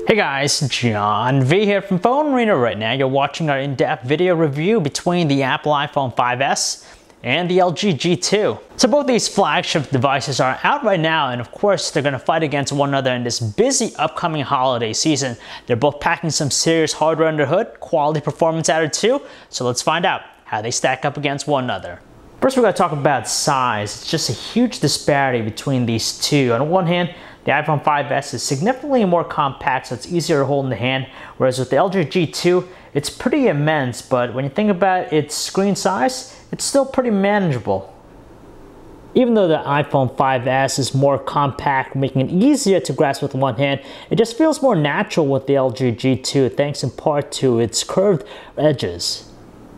Hey guys, John V here from PhoneArena. Right now you're watching our in-depth video review between the Apple iPhone 5S and the LG G2. So both these flagship devices are out right now, and of course they're going to fight against one another in this busy upcoming holiday season. They're both packing some serious hardware under the hood, quality performance added too, so let's find out how they stack up against one another. First we're going to talk about size. It's just a huge disparity between these two. On one hand, the iPhone 5S is significantly more compact, so it's easier to hold in the hand, whereas with the LG G2, it's pretty immense, but when you think about its screen size, it's still pretty manageable. Even though the iPhone 5S is more compact, making it easier to grasp with one hand, it just feels more natural with the LG G2, thanks in part to its curved edges.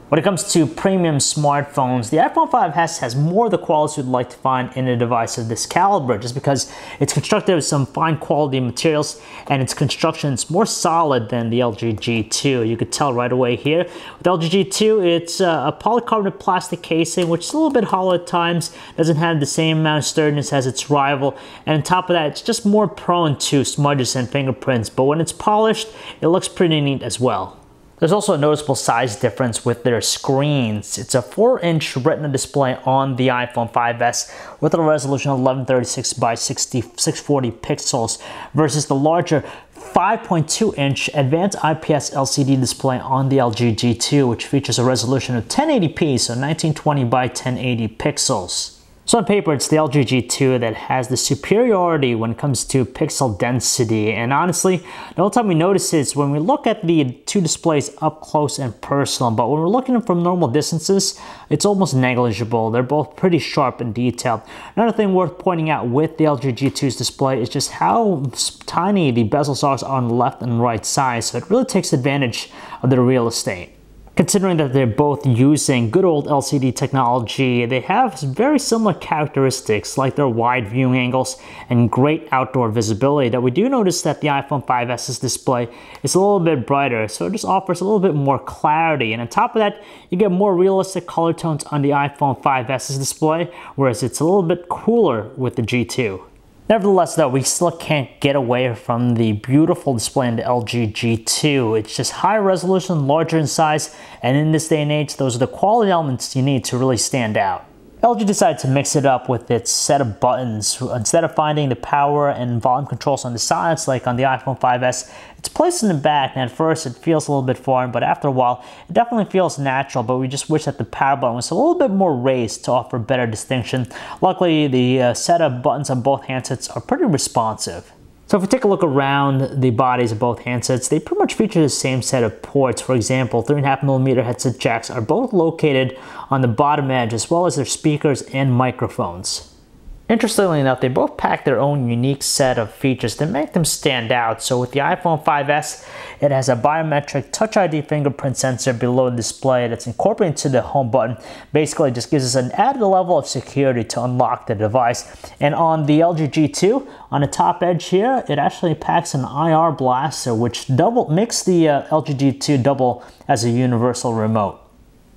When it comes to premium smartphones, the iPhone 5S has more of the qualities you'd like to find in a device of this caliber, just because it's constructed with some fine quality materials and its construction is more solid than the LG G2. You could tell right away here. With LG G2, it's a polycarbonate plastic casing, which is a little bit hollow at times, doesn't have the same amount of sturdiness as its rival, and on top of that, it's just more prone to smudges and fingerprints, but when it's polished, it looks pretty neat as well. There's also a noticeable size difference with their screens. It's a 4-inch Retina display on the iPhone 5S with a resolution of 1136 by 640 pixels versus the larger 5.2-inch advanced IPS LCD display on the LG G2, which features a resolution of 1080p, so 1920 by 1080 pixels. So on paper, it's the LG G2 that has the superiority when it comes to pixel density, and honestly, the only time we notice it is when we look at the two displays up close and personal, but when we're looking at them from normal distances, it's almost negligible. They're both pretty sharp and detailed. Another thing worth pointing out with the LG G2's display is just how tiny the bezels are on the left and right side, so it really takes advantage of the real estate. Considering that they're both using good old LCD technology, they have very similar characteristics like their wide viewing angles and great outdoor visibility, that we do notice that the iPhone 5S's display is a little bit brighter, so it just offers a little bit more clarity, and on top of that, you get more realistic color tones on the iPhone 5S's display, whereas it's a little bit cooler with the G2. Nevertheless, though, we still can't get away from the beautiful display in the LG G2. It's just high resolution, larger in size, and in this day and age, those are the quality elements you need to really stand out. LG decided to mix it up with its set of buttons. Instead of finding the power and volume controls on the sides like on the iPhone 5S, it's placed in the back, and at first it feels a little bit foreign, but after a while it definitely feels natural, but we just wish that the power button was a little bit more raised to offer better distinction. Luckily, the set of buttons on both handsets are pretty responsive. So if we take a look around the bodies of both handsets, they pretty much feature the same set of ports. For example, 3.5mm headset jacks are both located on the bottom edge, as well as their speakers and microphones. Interestingly enough, they both pack their own unique set of features that make them stand out. So with the iPhone 5S, it has a biometric Touch ID fingerprint sensor below the display that's incorporated into the home button. Basically, it just gives us an added level of security to unlock the device. And on the LG G2, on the top edge here, it actually packs an IR blaster, which makes the LG G2 double as a universal remote.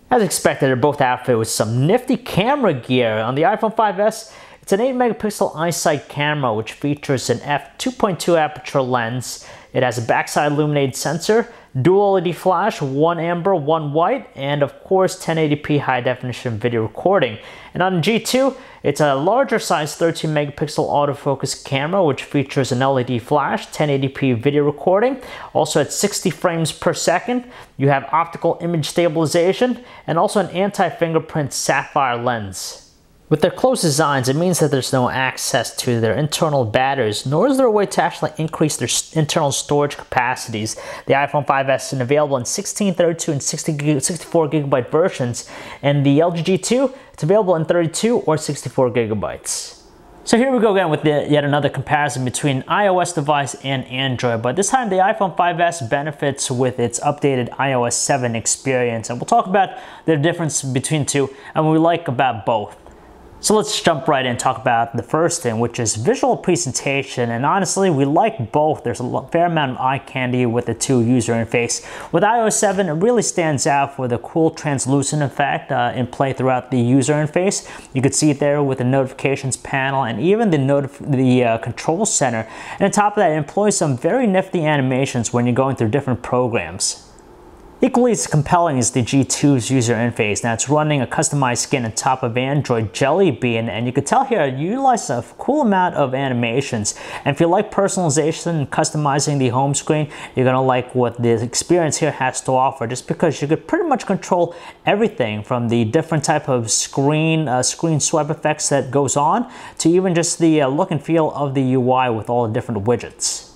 As expected, they're both outfitted with some nifty camera gear. On the iPhone 5S, it's an 8-megapixel iSight camera, which features an f2.2 aperture lens. It has a backside illuminated sensor, dual LED flash, one amber, one white, and of course 1080p high-definition video recording. And on the G2, it's a larger size 13-megapixel autofocus camera, which features an LED flash, 1080p video recording, also at 60 frames per second. You have optical image stabilization, and also an anti-fingerprint sapphire lens. With their closed designs, it means that there's no access to their internal batteries, nor is there a way to actually increase their internal storage capacities. The iPhone 5S is available in 16, 32, and 64 gigabyte versions, and the LG G2, it's available in 32 or 64 gigabytes. So here we go again with yet another comparison between iOS device and Android, but this time the iPhone 5S benefits with its updated iOS 7 experience, and we'll talk about the difference between two and what we like about both. So let's jump right in and talk about the first thing, which is visual presentation. And honestly, we like both. There's a fair amount of eye candy with the two user interface. With iOS 7, it really stands out for the cool translucent effect in play throughout the user interface. You could see it there with the notifications panel and even the control center. And on top of that, it employs some very nifty animations when you're going through different programs. Equally as compelling is the G2's user interface. Now it's running a customized skin on top of Android Jelly Bean, and you can tell here it utilizes a cool amount of animations. And if you like personalization and customizing the home screen, you're gonna like what the experience here has to offer, just because you could pretty much control everything from the different type of screen swipe effects that goes on to even just the look and feel of the UI with all the different widgets.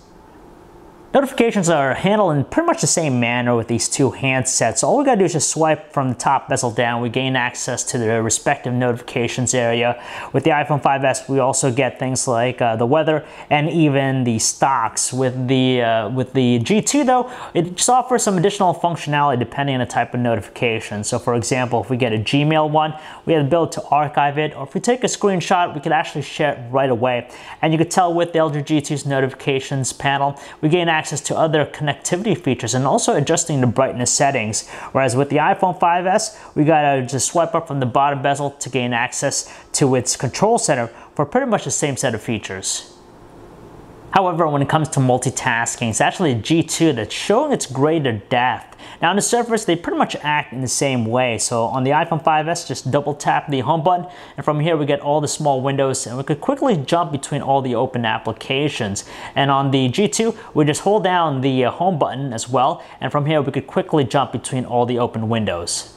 Notifications are handled in pretty much the same manner with these two handsets. All we gotta do is just swipe from the top bezel down. We gain access to the respective notifications area. With the iPhone 5S, we also get things like the weather and even the stocks. With the G2 though, it just offers some additional functionality depending on the type of notification. So for example, if we get a Gmail one, we have the ability to archive it, or if we take a screenshot, we could actually share it right away. And you can tell with the LG G2's notifications panel, we gain access to other connectivity features and also adjusting the brightness settings. Whereas with the iPhone 5S, we gotta just swipe up from the bottom bezel to gain access to its control center for pretty much the same set of features. However, when it comes to multitasking, it's actually a G2 that's showing its greater depth. Now on the surface, they pretty much act in the same way. So on the iPhone 5S, just double tap the home button, and from here we get all the small windows, and we could quickly jump between all the open applications. And on the G2, we just hold down the home button as well, and from here we could quickly jump between all the open windows.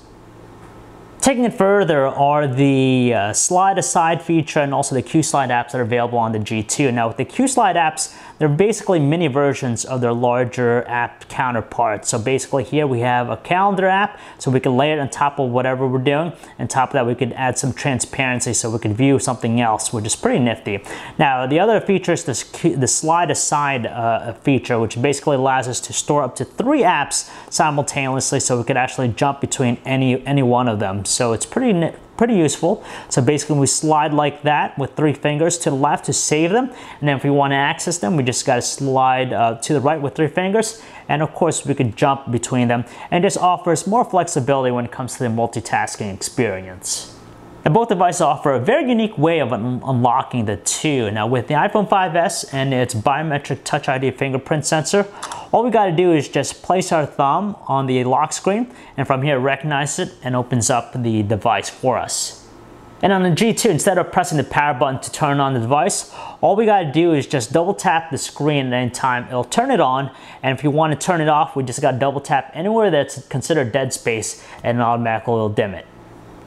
Taking it further are the slide aside feature and also the Qslide apps that are available on the G2. Now with the Qslide apps, they're basically mini versions of their larger app counterparts. So basically here we have a calendar app, so we can lay it on top of whatever we're doing. On top of that, we could add some transparency so we could view something else, which is pretty nifty. Now the other feature is the slide aside feature, which basically allows us to store up to 3 apps simultaneously, so we could actually jump between any one of them. So it's pretty useful. So basically we slide like that with 3 fingers to the left to save them, and then if we want to access them, we just got to slide to the right with 3 fingers, and of course we could jump between them, and this offers more flexibility when it comes to the multitasking experience. And both devices offer a very unique way of unlocking the two. Now with the iPhone 5S and its biometric Touch ID fingerprint sensor, all we got to do is just place our thumb on the lock screen, and from here it recognizes it and opens up the device for us. And on the G2, instead of pressing the power button to turn on the device, all we got to do is just double tap the screen at any time. It'll turn it on, and if you want to turn it off, we just got to double tap anywhere that's considered dead space, and automatically will dim it.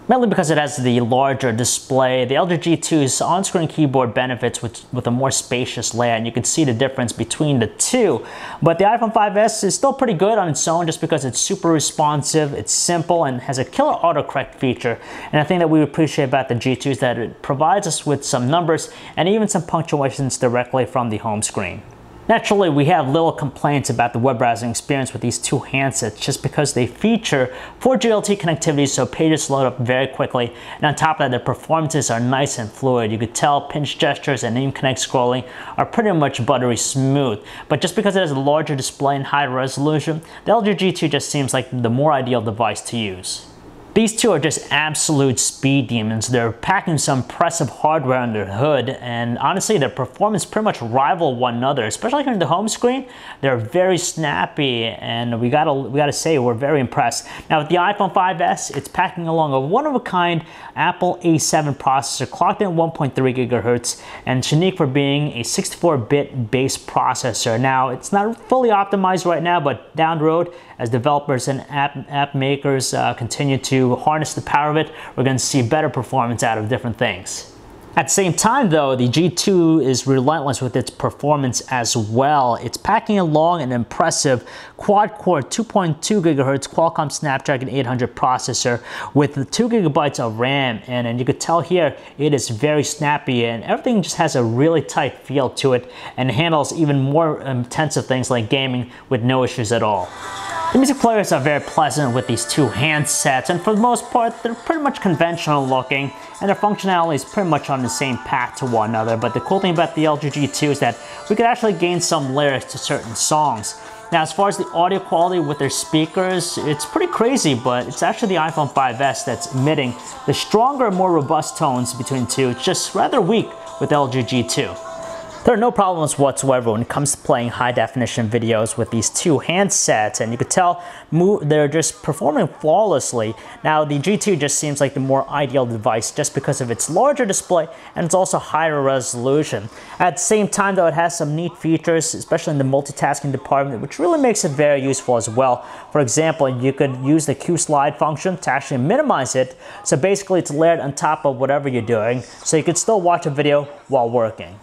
Mainly because it has the larger display, the LG G2's on-screen keyboard benefits with a more spacious layout, and you can see the difference between the two. But the iPhone 5S is still pretty good on its own just because it's super responsive, it's simple, and has a killer autocorrect feature. And I think that we appreciate about the G2 is that it provides us with some numbers and even some punctuations directly from the home screen. Naturally, we have little complaints about the web browsing experience with these two handsets just because they feature 4G LTE connectivity, so pages load up very quickly, and on top of that, the performances are nice and fluid. You could tell pinch gestures and even connect scrolling are pretty much buttery smooth. But just because it has a larger display and high resolution, the LG G2 just seems like the more ideal device to use. These two are just absolute speed demons. They're packing some impressive hardware under the hood, and honestly their performance pretty much rival one another, especially here in the home screen. They're very snappy, and we gotta say we're very impressed. Now with the iPhone 5S, it's packing along a one-of-a-kind Apple A7 processor clocked in 1.3 GHz, and it's unique for being a 64-bit base processor. Now it's not fully optimized right now, but down the road, as developers and app makers continue to harness the power of it, we're going to see better performance out of different things. At the same time though, the G2 is relentless with its performance as well. It's packing along an impressive quad-core 2.2 GHz Qualcomm Snapdragon 800 processor with 2 GB of RAM, and you could tell here it is very snappy and everything just has a really tight feel to it and handles even more intensive things like gaming with no issues at all. The music players are very pleasant with these two handsets, and for the most part, they're pretty much conventional looking, and their functionality is pretty much on the same path to one another. But the cool thing about the LG G2 is that we could actually gain some layers to certain songs. Now, as far as the audio quality with their speakers, it's pretty crazy, but it's actually the iPhone 5S that's emitting the stronger, more robust tones between the two. It's just rather weak with LG G2. There are no problems whatsoever when it comes to playing high-definition videos with these two handsets, and you could tell they're just performing flawlessly. Now, the G2 just seems like the more ideal device just because of its larger display and it's also higher resolution. At the same time, though, it has some neat features, especially in the multitasking department, which really makes it very useful as well. For example, you could use the Qslide function to actually minimize it, so basically it's layered on top of whatever you're doing, so you could still watch a video while working.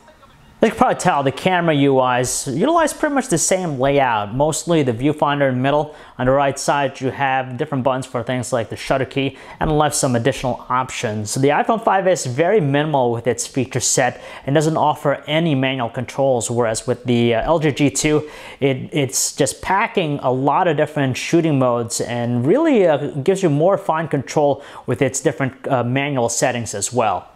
As you can probably tell, the camera UIs utilize pretty much the same layout. Mostly the viewfinder in the middle. On the right side, you have different buttons for things like the shutter key, and on the left, some additional options. So the iPhone 5S is very minimal with its feature set and doesn't offer any manual controls, whereas with the LG G2, it's just packing a lot of different shooting modes and really gives you more fine control with its different manual settings as well.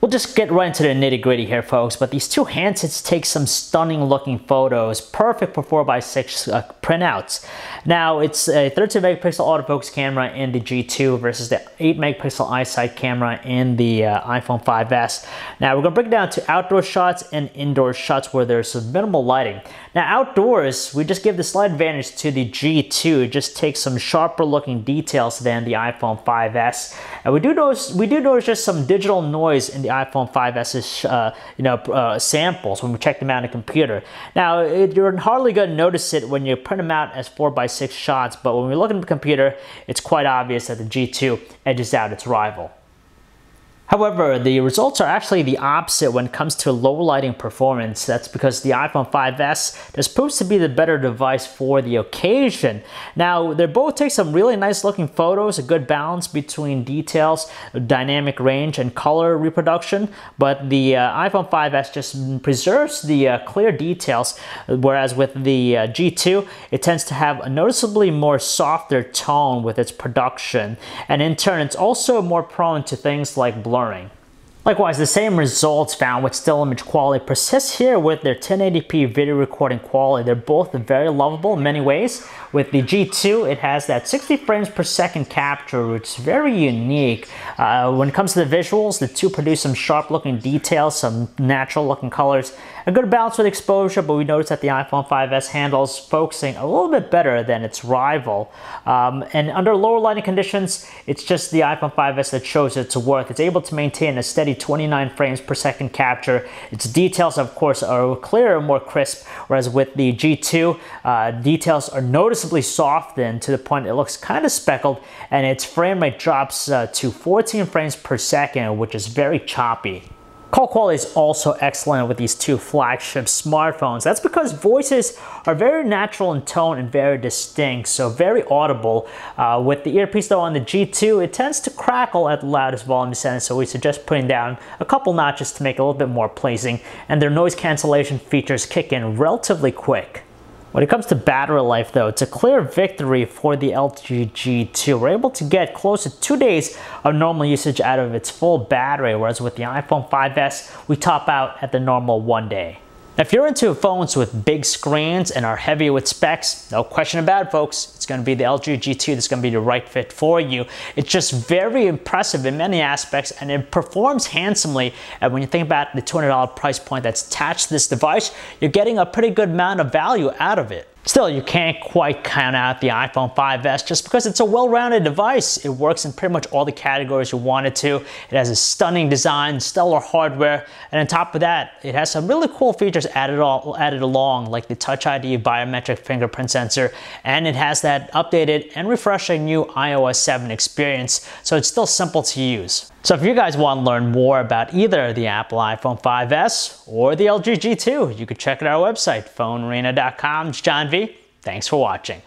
We'll just get right into the nitty-gritty here, folks, but these two handsets take some stunning looking photos, perfect for 4x6 printouts. Now, it's a 13 megapixel autofocus camera in the G2 versus the 8 megapixel iSight camera in the iPhone 5S. Now, we're going to break it down to outdoor shots and indoor shots where there's some minimal lighting. Now, outdoors, we just give the slight advantage to the G2. It just takes some sharper looking details than the iPhone 5S. And we do notice just some digital noise in the iPhone 5S's samples when we check them out on a computer. Now, you're hardly going to notice it when you print them out as 4x6 shots, but when we look at the computer, it's quite obvious that the G2 edges out its rival. However, the results are actually the opposite when it comes to low lighting performance. That's because the iPhone 5S just proves to be the better device for the occasion. Now, they both take some really nice looking photos, a good balance between details, dynamic range, and color reproduction, but the iPhone 5S just preserves the clear details, whereas with the G2, it tends to have a noticeably more softer tone with its production, and in turn, it's also more prone to things like blurring. Likewise, the same results found with still image quality persist here with their 1080p video recording quality. They're both very lovable in many ways. With the G2, it has that 60 frames per second capture, which is very unique. When it comes to the visuals, the two produce some sharp looking details, some natural looking colors, a good balance with exposure, but we notice that the iPhone 5S handles focusing a little bit better than its rival. And under lower lighting conditions, it's just the iPhone 5S that shows its worth. It's able to maintain a steady 29 frames per second capture. Its details, of course, are clearer and more crisp, whereas with the G2, details are noticeably softened to the point it looks kind of speckled, and its frame rate drops to 14 frames per second, which is very choppy. Call quality is also excellent with these two flagship smartphones. That's because voices are very natural in tone and very distinct, so very audible. With the earpiece though on the G2, it tends to crackle at the loudest volume setting, so we suggest putting down a couple notches to make it a little bit more pleasing, and their noise cancellation features kick in relatively quick. When it comes to battery life though, it's a clear victory for the LG G2. We're able to get close to 2 days of normal usage out of its full battery, whereas with the iPhone 5S, we top out at the normal 1 day. If you're into phones with big screens and are heavy with specs, no question about it, folks. It's going to be the LG G2 that's going to be the right fit for you. It's just very impressive in many aspects, and it performs handsomely. And when you think about the $200 price point that's attached to this device, you're getting a pretty good amount of value out of it. Still, you can't quite count out the iPhone 5S just because it's a well-rounded device. It works in pretty much all the categories you want it to. It has a stunning design, stellar hardware, and on top of that, it has some really cool features added along, like the Touch ID biometric fingerprint sensor, and it has that updated and refreshing new iOS 7 experience, so it's still simple to use. So if you guys want to learn more about either the Apple iPhone 5S or the LG G2, you can check out our website, PhoneArena.com. It's John V. Thanks for watching.